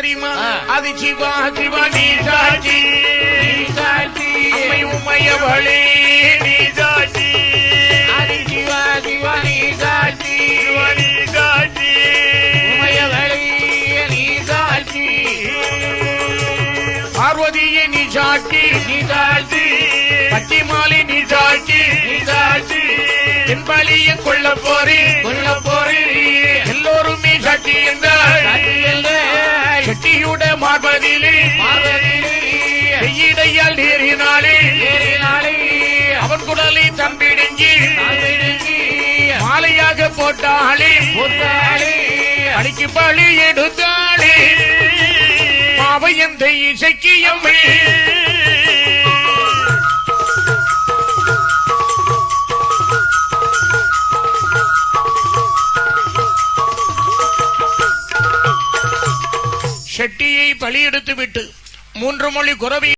தெரியுமா? அது சிவா சிவா நீ சாட்சி, அம்மை உமையவளே நீ சாட்சி, அது சிவா சிவா நீ சாட்சி, நீ சாட்சி, உமையவளே நீ சாட்சி, பார்வதியே நீ சாட்சி, நீ சாட்சி, பச்சைமாலி நீ சாட்சி, நீ சாட்சி, என் பலிய கொள்ள போறி எல்லோருமே சாட்சி என்றால் செட்டியுட மார்பதிலே வெயிடையால் நேரினாலே அவன் குடலை தம்பிடுங்கி மாலையாக போட்டாளே அடிக்கு பலி எடுத்தாளே மாவையந்தை இசைக்கியம்மே. செட்டியை பலியெடுத்து விட்டு 3 மொழி குறவி